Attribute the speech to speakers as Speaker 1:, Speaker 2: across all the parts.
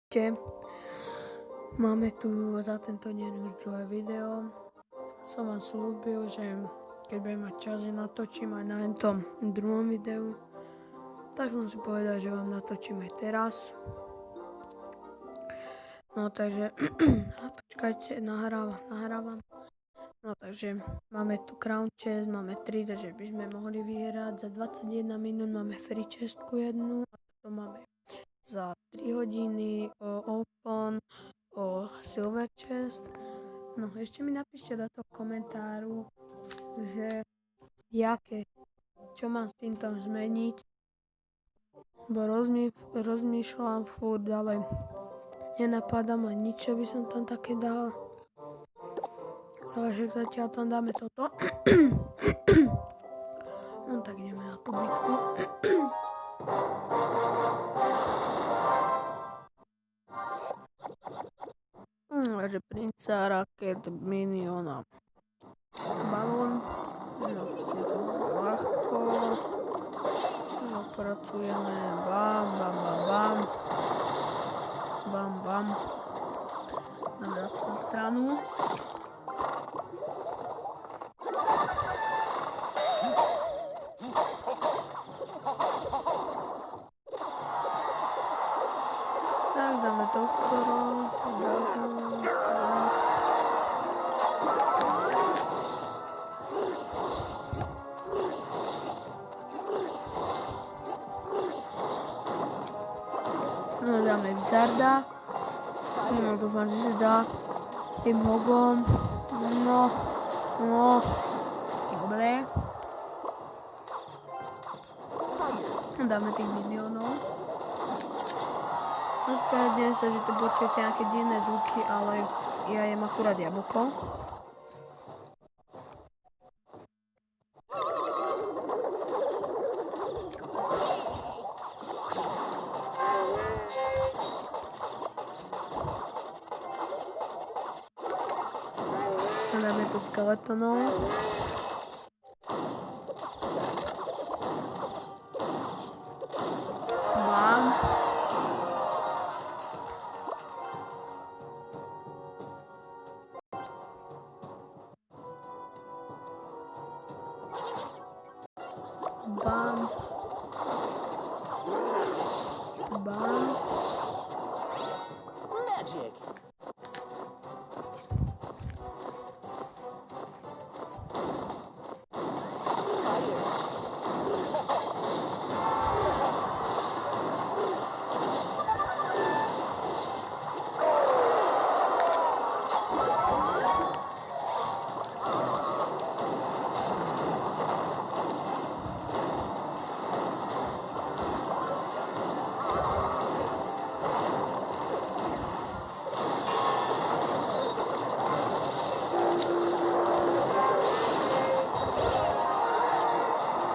Speaker 1: Čaute, máme tu za tento deň už druhé video. Som vám slúbil, že keď budem mať čas, že natočím aj na tom druhom videu. Tak som si povedal, že vám natočím aj teraz. No takže, počkajte, nahrávam. No takže, máme tu Crown Chest, máme 3, takže by sme mohli vyhrať. Za 21 minút máme free chestku jednu a to máme za 3 hodiny open o silver chest. No ešte mi napíšte do toho komentáru, že čo mám s týmto zmeniť, bo rozmýšľam furt, ale nenapadá ma nič, čo by som tam také dal. Ale však zatiaľ tam dáme toto. No tak ideme na tú bitku. Takže princa, raket, miniona, balón. No, si to ľahko. No, pracujeme. Bam, bam, bam, bam. Bam, bam. Dáme na tú stranu. Tak, dáme doktora, dragona, tak. No, dáme Wizarda. No, dúfam, že sa dá tým hogom. No. Dobre. Dáme tých minionov. Ospravedlňujem sa, že tu počujete nejaké divné zvuky, ale ja jem akurát jablko. Dáme tu skeletonov. Bam. Bam. Bam.
Speaker 2: Magic.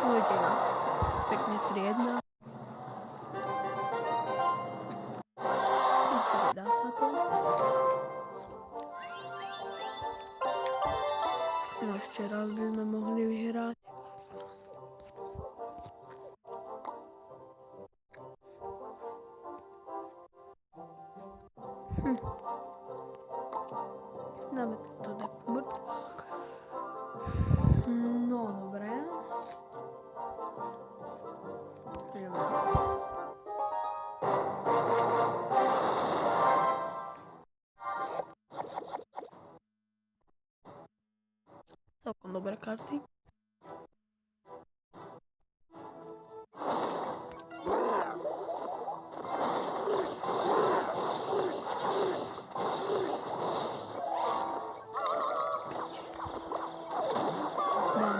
Speaker 1: Uvidíme. Pekne 3-1. Čiže dá sa to. No ešte raz by sme mohli vyhrať. Dáme tento deck furt. No dobre. Celkom dobré karty. Bam.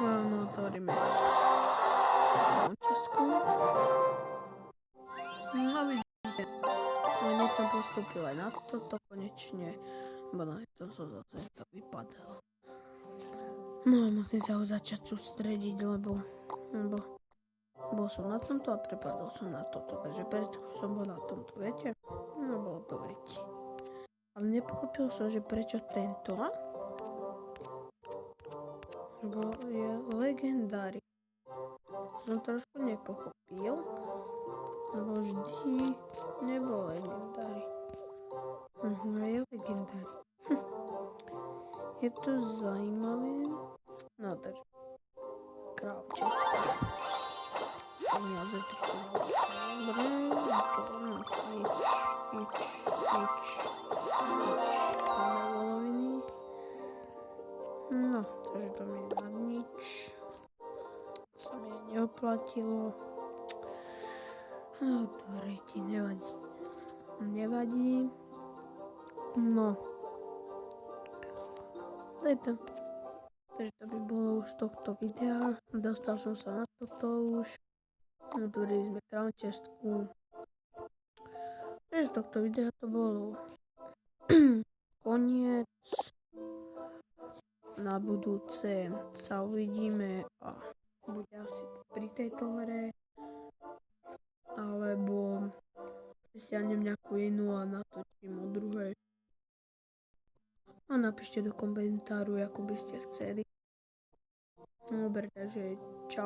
Speaker 1: No, otvoríme čestku. No vidíte, hneď som postúpil aj na toto konečne, bo na to som zase to vypadalo. No a musím sa ho začať sústrediť, lebo bol som na tomto a prepadol som na toto, takže prečo som bol na tomto, viete? No bolo to v riti. Ale nepochopil som, že prečo tento, lebo je legendári. Som trošku nepochopil, lebo vždy nebol legendári. Je legendári. Je to zaujímavé. No takže král český. Peniaze tu dobre. Nič. Máme voloviny. No, takže to mi na nič. Sa mi neoplatilo. No, to rejti nevadí. No. Takže to by bolo už z tohto videa. Dostal som sa na toto už. Otvorili sme crown chestku. Takže z tohto videa to bolo koniec. Na budúce sa uvidíme a bude asi pri tejto hre. Alebo si stiahnem nejakú inú a natočím o druhej. A napíšte do komentáru, ako by ste chceli. Dobre, takže čau.